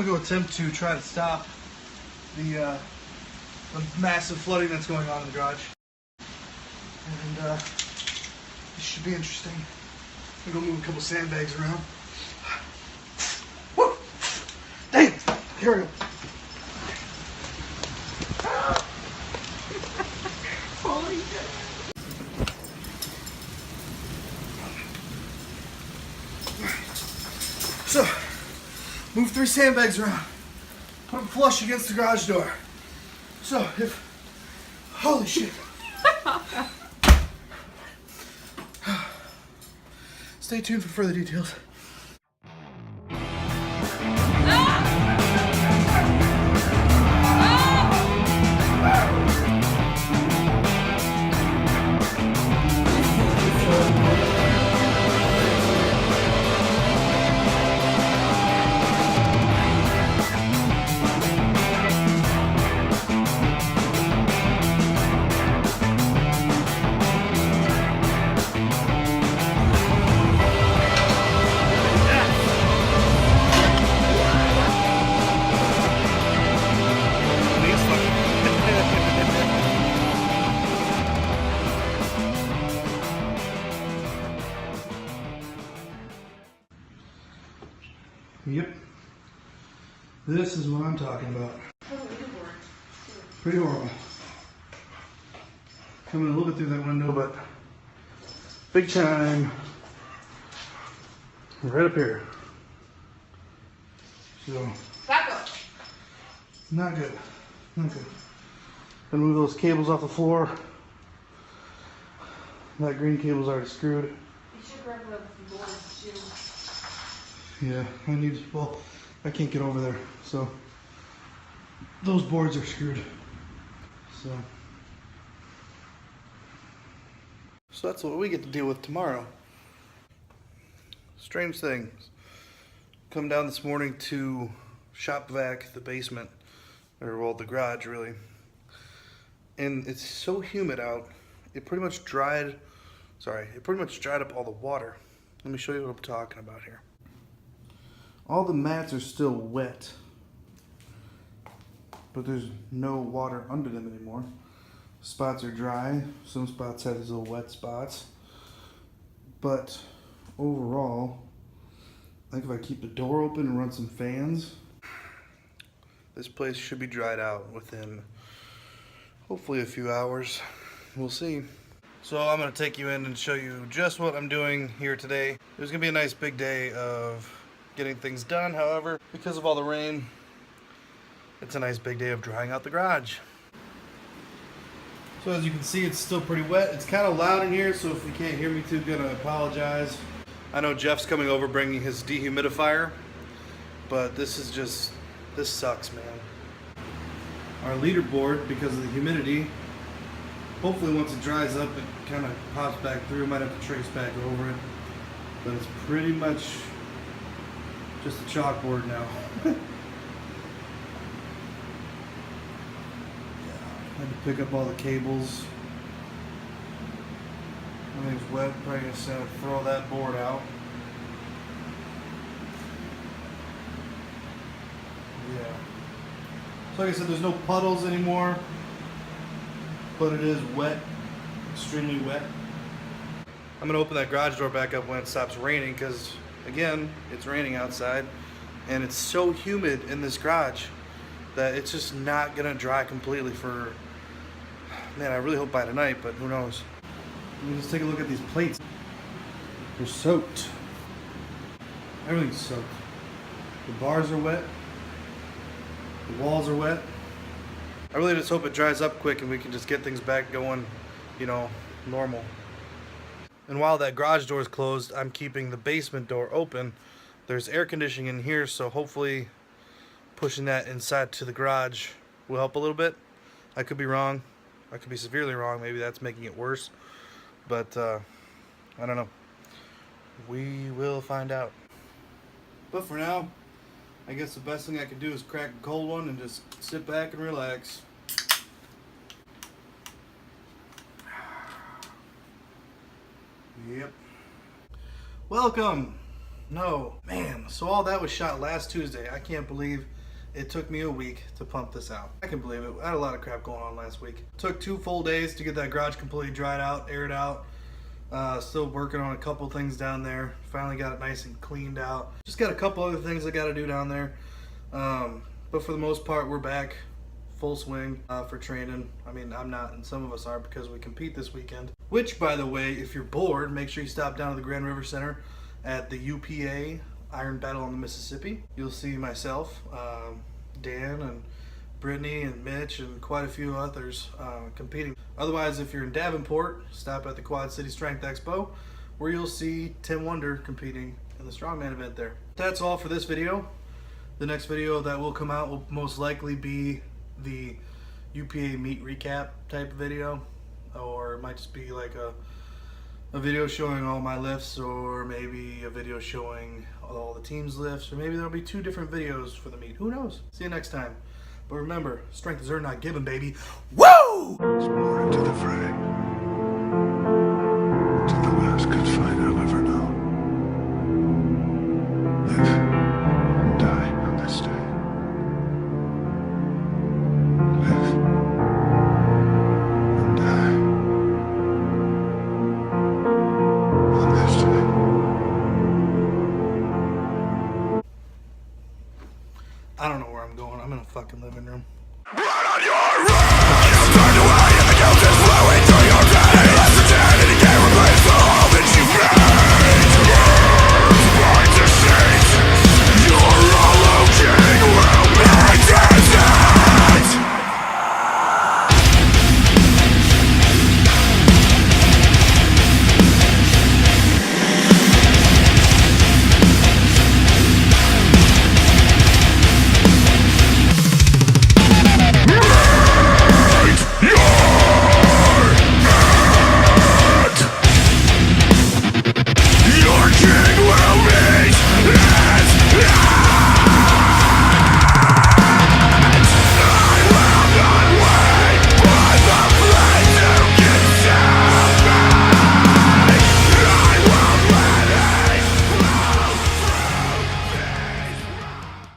gonna go attempt to try to stop the massive flooding that's going on in the garage. And this should be interesting. I'm gonna go move a couple sandbags around. Woo! Dang! Here we go. Holy shit! So, move 3 sandbags around. Put them flush against the garage door. So, if... Holy shit. Stay tuned for further details. Yep. This is what I'm talking about. Pretty horrible. Coming a little bit through that window, but big chime right up here. So back up. Not good. Not good. Gonna move those cables off the floor. That green cable's already screwed. You should grab the boards too. Yeah, I need, well, I can't get over there, so those boards are screwed. So that's what we get to deal with tomorrow. Strange things. Come down this morning to shop vac the basement, or well, the garage really, and it's so humid out. It pretty much dried up all the water. Let me show you what I'm talking about here. All the mats are still wet, but there's no water under them anymore. Spots are dry. Some spots have these little wet spots. But overall, I think if I keep the door open and run some fans, this place should be dried out within hopefully a few hours. We'll see. So I'm going to take you in and show you just what I'm doing here today. There's going to be a nice big day of getting things done. However, because of all the rain, it's a nice big day of drying out the garage. So as you can see, it's still pretty wet. It's kind of loud in here, so if you can't hear me too good, I apologize. I know Jeff's coming over bringing his dehumidifier, but this sucks, man. Our leaderboard, because of the humidity, hopefully once it dries up, it kind of pops back through. Might have to trace back over it, but it's pretty much just a chalkboard now. Yeah, I had to pick up all the cables. Everything's wet, probably gonna throw that board out. Yeah. So like I said, there's no puddles anymore, but it is wet, extremely wet. I'm gonna open that garage door back up when it stops raining, because again, it's raining outside and it's so humid in this garage that it's just not gonna dry completely for, man, I really hope by tonight, but who knows. Let me just take a look at these plates. They're soaked. Everything's soaked. The bars are wet. The walls are wet. I really just hope it dries up quick and we can just get things back going, you know, normal. And while that garage door is closed, I'm keeping the basement door open. There's air conditioning in here, so hopefully pushing that inside to the garage will help a little bit. I could be wrong. I could be severely wrong. Maybe that's making it worse. But I don't know. We will find out. But for now, I guess the best thing I could do is crack a cold one and just sit back and relax. Yep. Welcome. No, man. So all that was shot last Tuesday. I can't believe it took me a week to pump this out. I can believe it. I had a lot of crap going on last week. Took 2 full days to get that garage completely dried out, aired out. Still working on a couple things down there. Finally got it nice and cleaned out. Just got a couple other things I got to do down there. But for the most part, we're back full swing for training. I mean, I'm not, and some of us are because we compete this weekend. Which, by the way, if you're bored, make sure you stop down to the Grand River Center at the UPA Iron Battle on the Mississippi. You'll see myself, Dan, and Brittany, and Mitch, and quite a few others competing. Otherwise, if you're in Davenport, stop at the Quad City Strength Expo, where you'll see Tim Wonder competing in the Strongman event there. That's all for this video. The next video that will come out will most likely be the UPA meet recap type of video, or it might just be like a video showing all my lifts, or maybe a video showing all the team's lifts, or maybe there'll be 2 different videos for the meet. Who knows? See you next time. But remember, strength is earned, not given, baby. Woo! It's more into the fray. To the last good fight I'll ever know. Live and die on this day. Live and die on this day. I don't know where I'm going. I'm in a fucking living room.